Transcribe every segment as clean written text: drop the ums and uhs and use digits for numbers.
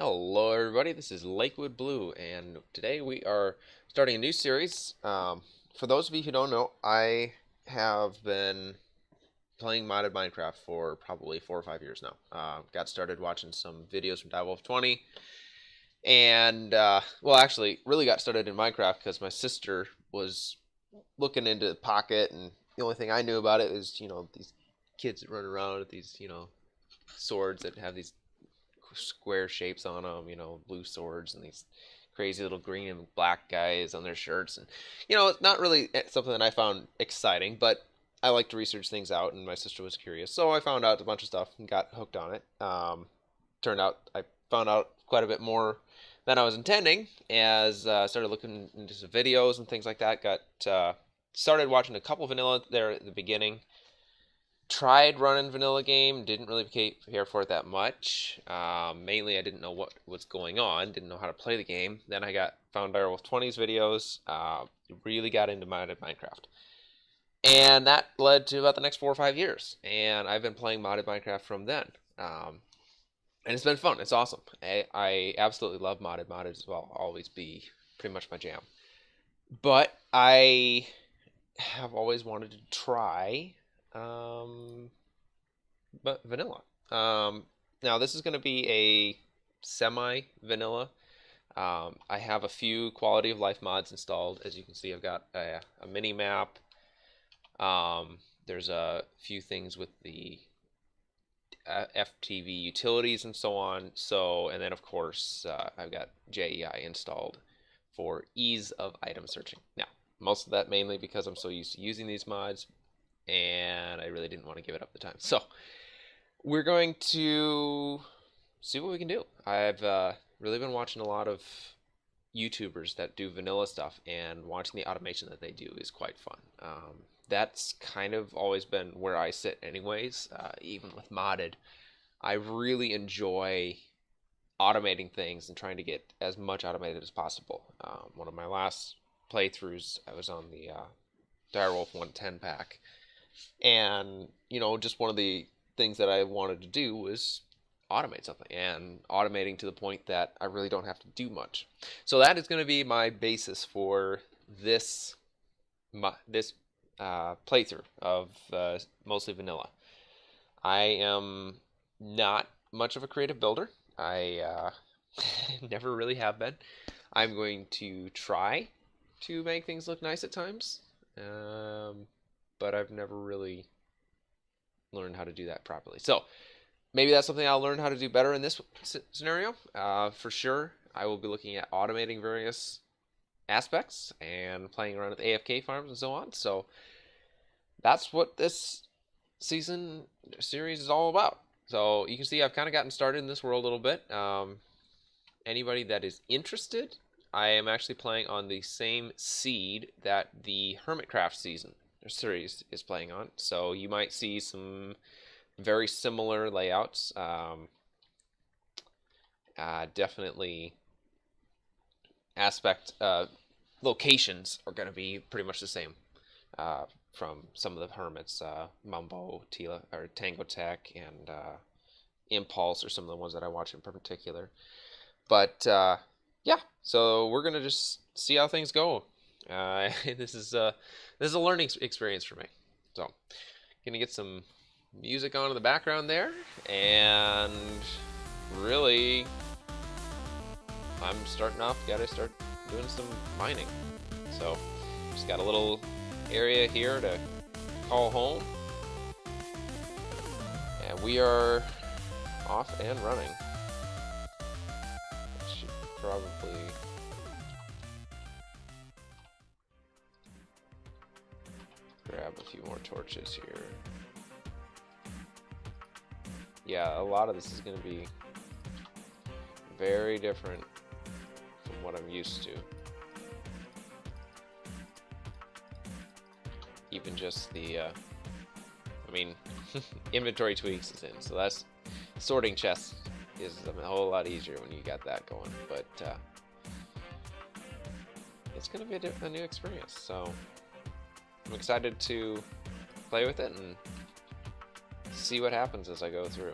Hello everybody, this is Lakewood Blue, and today we are starting a new series. For those of you who don't know, I have been playing modded Minecraft for probably 4 or 5 years now. Got started watching some videos from Wolf20, and well, actually, really got started in Minecraft because my sister was looking into Pocket, and the only thing I knew about it is, these kids that run around with these, swords that have these square shapes on them, blue swords and these crazy little green and black guys on their shirts. And, it's not really something that I found exciting, but I like to research things out, and my sister was curious. So I found out a bunch of stuff and got hooked on it. Turned out I found out quite a bit more than I was intending as I started looking into some videos and things like that. Got started watching a couple vanilla there at the beginning. Tried running vanilla game, didn't really care for it that much. Mainly, I didn't know what was going on, didn't know how to play the game. Then I found Direwolf20's videos, really got into modded Minecraft, and that led to about the next 4 or 5 years. And I've been playing modded Minecraft from then, and it's been fun. It's awesome. I absolutely love modded. Modded as well. Always be pretty much my jam. But I have always wanted to try but vanilla. Now this is going to be a semi-vanilla. I have a few quality of life mods installed. As you can see, I've got a mini map. There's a few things with the FTV utilities and so on. And then of course I've got JEI installed for ease of item searching. Now, most of that mainly because I'm so used to using these mods, and I really didn't want to give it up the time. So we're going to see what we can do. I've really been watching a lot of YouTubers that do vanilla stuff, and watching the automation that they do is quite fun. That's kind of always been where I sit anyways, even with modded. I really enjoy automating things and trying to get as much automated as possible. One of my last playthroughs, I was on the Direwolf 110 pack. And, just one of the things that I wanted to do was automate something, and automating to the point that I really don't have to do much. So that is going to be my basis for this playthrough of mostly vanilla. I am not much of a creative builder. I never really have been. I'm going to try to make things look nice at times. But I've never really learned how to do that properly. So maybe that's something I'll learn how to do better in this scenario. For sure, I will be looking at automating various aspects and playing around with AFK farms and so on. So that's what this series is all about. So you can see I've kind of gotten started in this world a little bit. Anybody that is interested, I am actually playing on the same seed that the Hermitcraft series is playing on, so you might see some very similar layouts. Definitely locations are going to be pretty much the same from some of the hermits. Mumbo, Tila, or Tango Tech, and Impulse are some of the ones that I watch in particular. But yeah, so we're gonna just see how things go. This is a learning experience for me. So, gonna get some music on in the background there, and really, I'm starting off. Gotta start doing some mining. So, just got a little area here to call home, and we are off and running. Should probably. Grab a few more torches here. Yeah, a lot of this is going to be very different from what I'm used to. Even just the, inventory tweaks is in, so that's sorting chests is a whole lot easier when you got that going, but it's going to be a new experience, so I'm excited to play with it and see what happens as I go through.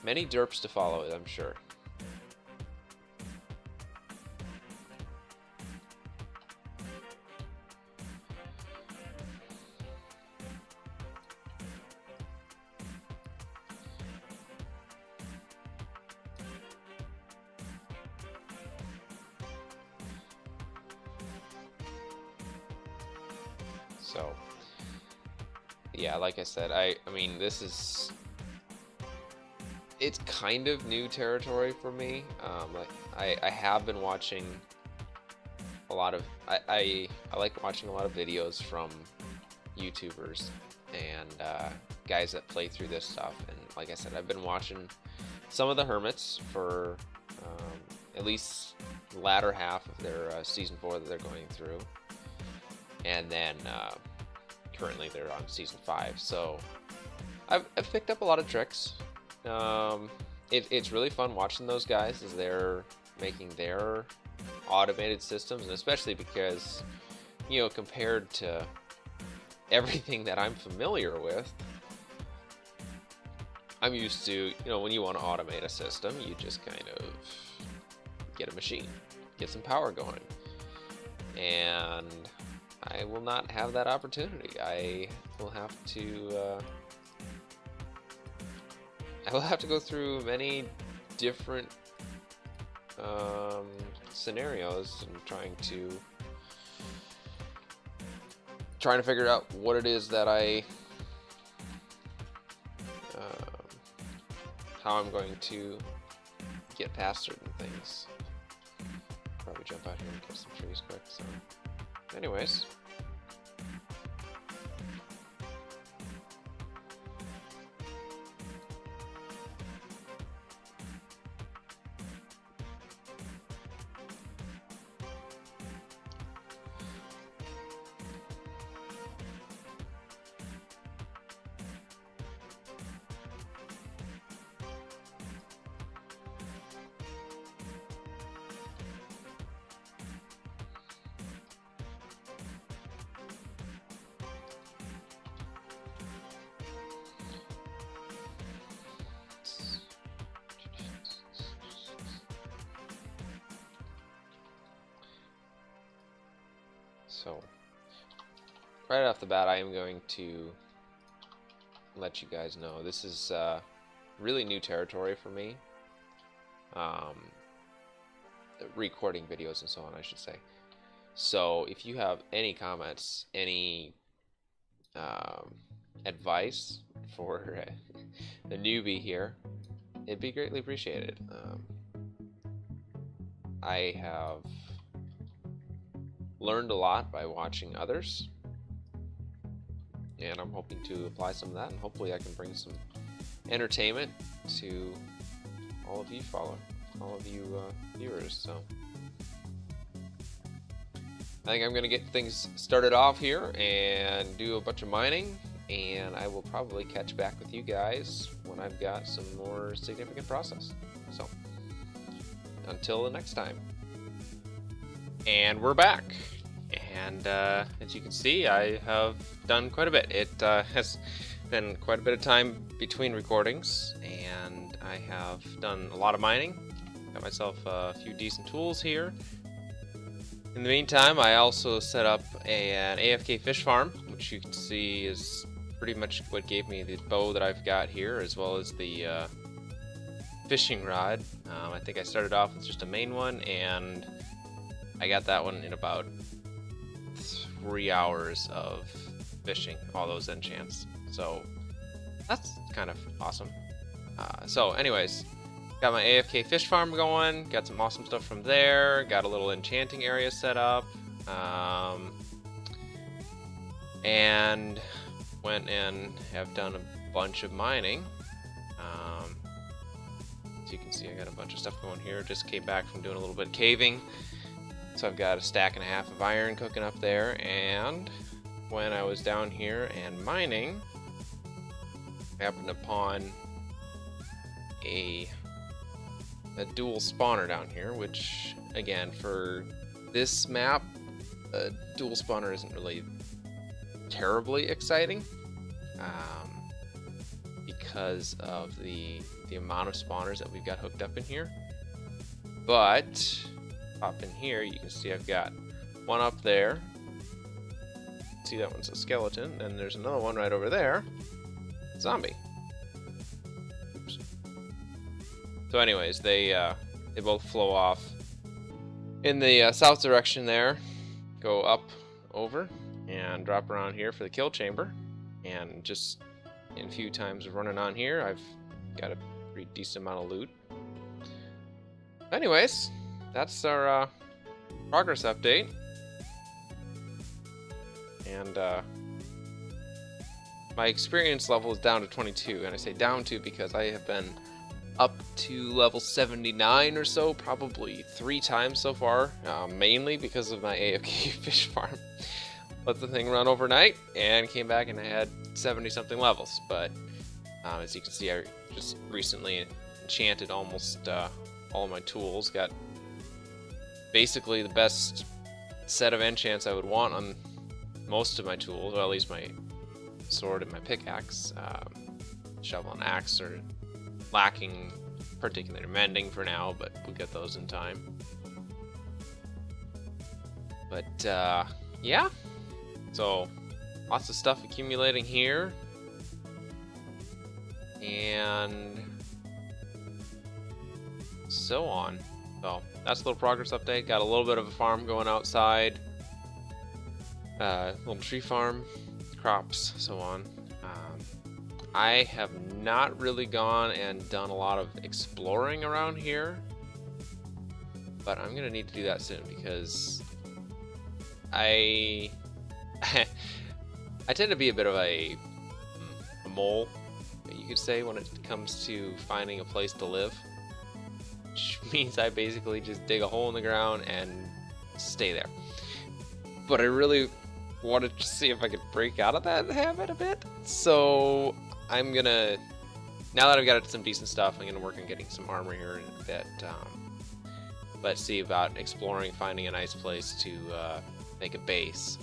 Many derps to follow, I'm sure. So yeah, like I said, I mean, it's kind of new territory for me. Like I have been watching a lot of I like watching a lot of videos from YouTubers and guys that play through this stuff. And like I said, I've been watching some of the hermits for at least the latter half of their season 4 that they're going through, and then currently they're on season 5. So I've picked up a lot of tricks. It's really fun watching those guys as they're making their automated systems, and especially because, you know, compared to everything that I'm familiar with, I'm used to, you know, when you want to automate a system, you just kind of get a machine, get some power going, and I will not have that opportunity. I will have to go through many different scenarios and trying to figure out what it is that how I'm going to get past certain things. Probably jump out here and get some trees quick. So, anyways. So, right off the bat, I am going to let you guys know this is really new territory for me. Recording videos and so on, I should say. So, if you have any comments, any advice for the newbie here, it'd be greatly appreciated. I have learned a lot by watching others, and I'm hoping to apply some of that, and hopefully I can bring some entertainment to all of you viewers. So I think I'm going to get things started off here and do a bunch of mining, and I will probably catch back with you guys when I've got some more significant process. So until the next time. And we're back. And as you can see, I have done quite a bit. It has been quite a bit of time between recordings, and I have done a lot of mining. Got myself a few decent tools here. In the meantime, I also set up an AFK fish farm, which you can see is pretty much what gave me the bow that I've got here, as well as the fishing rod. I think I started off with just a main one, and I got that one in about 3 hours of fishing all those enchants. So that's kind of awesome. So anyways, got my AFK fish farm going, got some awesome stuff from there, got a little enchanting area set up, and went and have done a bunch of mining. As you can see, I got a bunch of stuff going here. Just came back from doing a little bit of caving. So I've got a stack and a half of iron cooking up there, and when I was down here and mining, I happened upon a dual spawner down here, which, again, for this map, a dual spawner isn't really terribly exciting, because of the amount of spawners that we've got hooked up in here. But up in here, you can see I've got one up there. See, that one's a skeleton, and there's another one right over there, zombie. Oops. So anyways, they both flow off in the south direction there, go up over, and drop around here for the kill chamber. And just in a few times of running on here, I've got a pretty decent amount of loot. Anyways, that's our progress update. And my experience level is down to 22, and I say down to because I have been up to level 79 or so, probably 3 times so far, mainly because of my AFK fish farm. Let the thing run overnight, and came back and I had 70 something levels. But as you can see, I just recently enchanted almost all of my tools. Got basically the best set of enchants I would want on most of my tools, or at least my sword and my pickaxe. Shovel and axe are lacking particular mending for now, but we'll get those in time. But yeah, so lots of stuff accumulating here, and so on. So that's a little progress update. Got a little bit of a farm going outside, little tree farm, crops, so on. I have not really gone and done a lot of exploring around here, but I'm gonna need to do that soon because I tend to be a bit of a mole, you could say, when it comes to finding a place to live, which means I basically just dig a hole in the ground and stay there. But I really wanted to see if I could break out of that habit a bit, so I'm gonna, now that I've got some decent stuff, I'm gonna work on getting some armor here in a bit. Let's see about exploring, finding a nice place to make a base.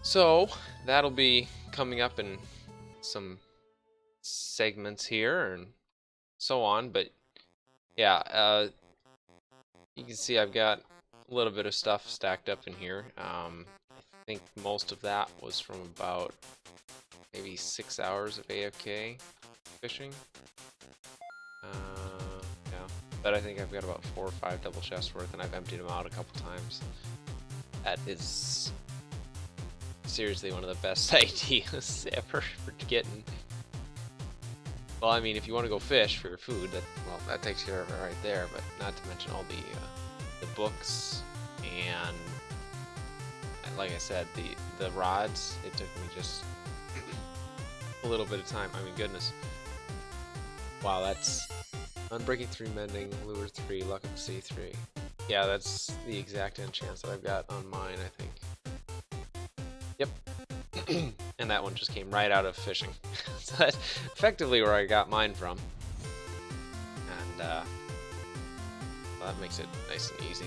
So that'll be coming up in some segments here and so on. But yeah, you can see I've got a little bit of stuff stacked up in here. I think most of that was from about maybe 6 hours of AFK fishing. Yeah, but I think I've got about 4 or 5 double chests worth, and I've emptied them out a couple times. That is seriously one of the best ideas ever for getting. Well, I mean, if you want to go fish for your food, that takes care of it right there. But not to mention all the books and like I said, the rods. It took me just a little bit of time. I mean, goodness. Wow, that's Unbreaking 3 Mending, Lure 3, Luck of the Sea 3. Yeah, that's the exact enchants that I've got on mine, I think. Yep. And that one just came right out of fishing. So that's effectively where I got mine from. And well, that makes it nice and easy.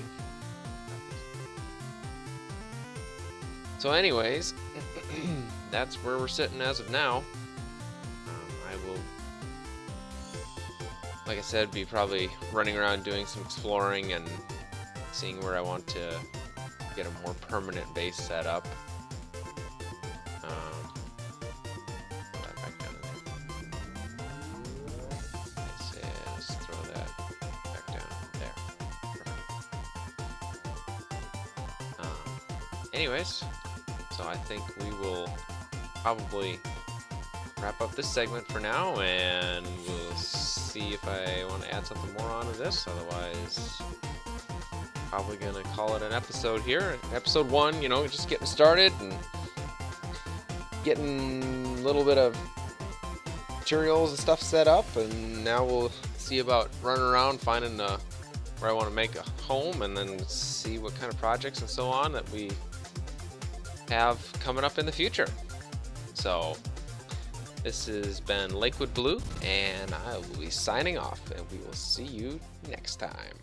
So anyways, that's where we're sitting as of now. I will, like I said, be probably running around doing some exploring and seeing where I want to get a more permanent base set up. Put that back down there. Let's throw that back down there. Anyways, so I think we will probably wrap up this segment for now, and we'll see if I want to add something more onto this. Otherwise, probably gonna call it an episode here. Episode 1, you know, just getting started and getting a little bit of materials and stuff set up, and now we'll see about running around finding where I want to make a home, and then see what kind of projects and so on that we have coming up in the future. So this has been Lakewood Blue, and I will be signing off, and we will see you next time.